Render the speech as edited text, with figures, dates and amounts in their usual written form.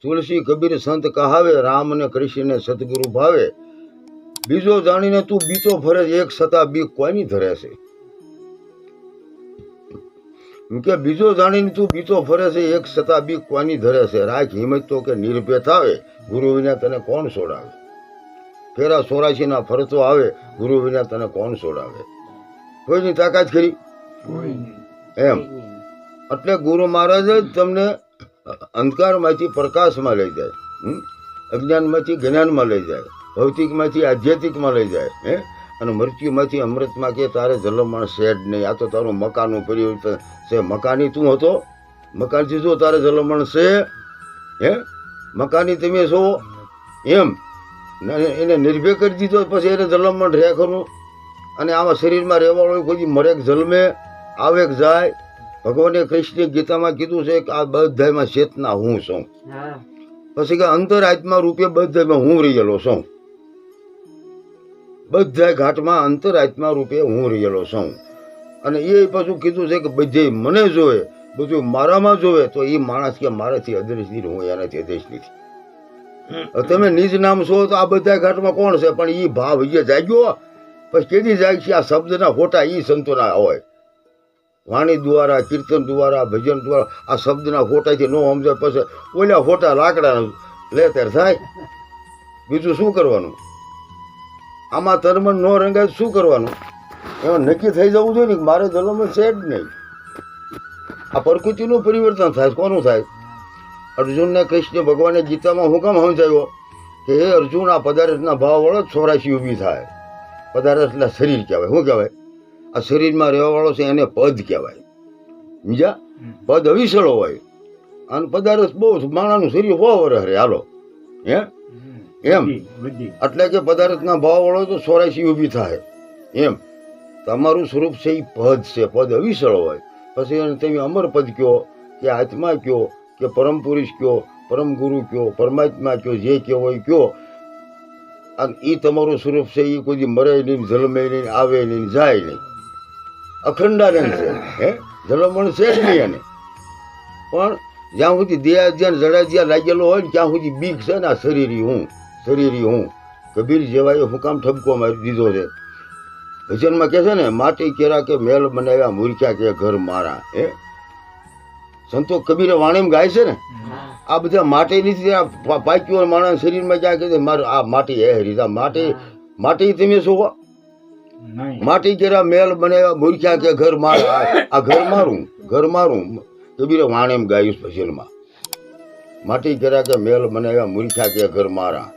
તુલસી કબીર સંત કહાવે, રામ ને કૃષ્ણ સતગુરુ ભાવે. બીજો જાણીને તું બીતો ફરે, એક સતા બી કોઈની ધરે છે. કે બીજો જાણીને તું બીતો ફરે છે, એક સતા બી કોઈની ધરે છે. રાખ હિંમત તો કે નિર્ભય થાવે, ગુરુ વિના તને કોણ છોડાવે. ફેરા 84 ના ફરતો આવે, ગુરુ વિના તને કોણ છોડાવે. કોઈની તાકાત ખરી એમ. એટલે ગુરુ મહારાજ જ તમને અંધકારમાંથી પ્રકાશમાં લઈ જાય, અજ્ઞાનમાંથી જ્ઞાનમાં લઈ જાય, ભૌતિકમાંથી આધ્યાત્મિકમાં લઈ જાય, અને મૃત્યુમાંથી અમૃતમાં. કે તારે જલમણ શેડ નહીં, આ તો તારું મકાનનું પરિવર્તન છે. મકાની તું હતો, મકાનથી જો તારે જલમણ છે, મકાની તમે છો એમ. એને નિર્ભય કરી દીધો પછી એને જલમણ રહે ખરું. અને આમાં શરીરમાં રહેવાળો કોઈ મરેક જન્મે આવે જાય. ભગવાને કૃષ્ણ ગીતામાં કીધું છે કે આ બધામાં ચેતના હું છું. પછી કે અંતરાત્મા રૂપે બધામાં હું રહેલો છું. બધા ઘાટમાં અંતરાત્મા રૂપે હું રહેલો છું. અને એ પાછું કીધું છે કે બધે મને જોવે, બધું મારામાં જોવે, તો એ માણસ કે મારાથી અદ્રશ્ય હું એનાથી અદ્રશ્ય નથી. તમે નિજ નામ છો તો આ બધા ઘાટમાં કોણ છે? પણ એ ભાવ જે જાગ્યો પછી કેદી જાગશે? આ શબ્દના ખોટા એ સંતોના હોય. વાણી દ્વારા, કીર્તન દ્વારા, ભજન દ્વારા આ શબ્દના ખોટાથી ન સમજાય પછી ઓલા ખોટા લાકડા લેતર થાય. બીજું શું કરવાનું? આમાં તરમન ન રંગાય શું કરવાનું? એમાં નક્કી થઈ જવું જોઈએ ને કે મારે જન્મ છે જ નહીં. આ પ્રકૃતિનું પરિવર્તન થાય. કોનું થાય? અર્જુનને કૃષ્ણ ભગવાને ગીતામાં હું કામ સમજાવ્યો કે હે અર્જુન, આ પદાર્થના ભાવ વાળો 84 ઊભી થાય. પદાર્થ એટલે શરીર કહેવાય. શું કહેવાય? આ શરીરમાં રહેવાવાળો છે એને પદ કહેવાય. બીજા પદ અવિસળો હોય અને પદાર્થ બહુ માણાનું શરીર 100 વર્ષ રહે. હાલો એમ. એટલે કે પદાર્થના ભાવ વાળો તો 84 ઊભી થાય એમ. તમારું સ્વરૂપ છે એ પદ છે. પદ અવિસળ હોય. પછી એને તમે અમર પદ કયો કે આત્મા કયો કે પરમ પુરુષ કયો, પરમ ગુરુ કયો, પરમાત્મા કયો, જે કયો હોય કયો. અને એ તમારું સ્વરૂપ છે એ કોઈ મરે નહીં, જન્મે નહીં, આવે નહીં, જાય નહીં. અખંડાનંદ છે. જલમણ છે જ નહીં એને. પણ જ્યાં સુધી દેહ જ્યાં જડા જ્યાં લાગેલો હોય ને ત્યાં સુધી બીક છે ને. આ શરીરી હું, શરીરી હું. કબીર જેવાએ હું કામ ઠપકો મારી દીધો છે. ભજનમાં કહે છે ને, માટી કેરા કે મેલ બનાવ્યા, મૂર્ખ્યા કે ઘર મારા. સંતો કબીરે વાણીમાં ગાય છે ને, આ બધા માટી નથી પાક્યું માણસ શરીરમાં ક્યાં કહે મારું આ માટી હે હરી. માટી તમે શું? માટી કેરા મેલ બનાવ્યા, મૂર્ખ્યા કે ઘર મારા. આ ઘર મારું, ઘર મારું. કબીરે વાણીમાં ગાયું ભજનમાં. માટી કેરા કે મેલ બનાવ્યા, મૂર્ખ્યા કે ઘર મારા.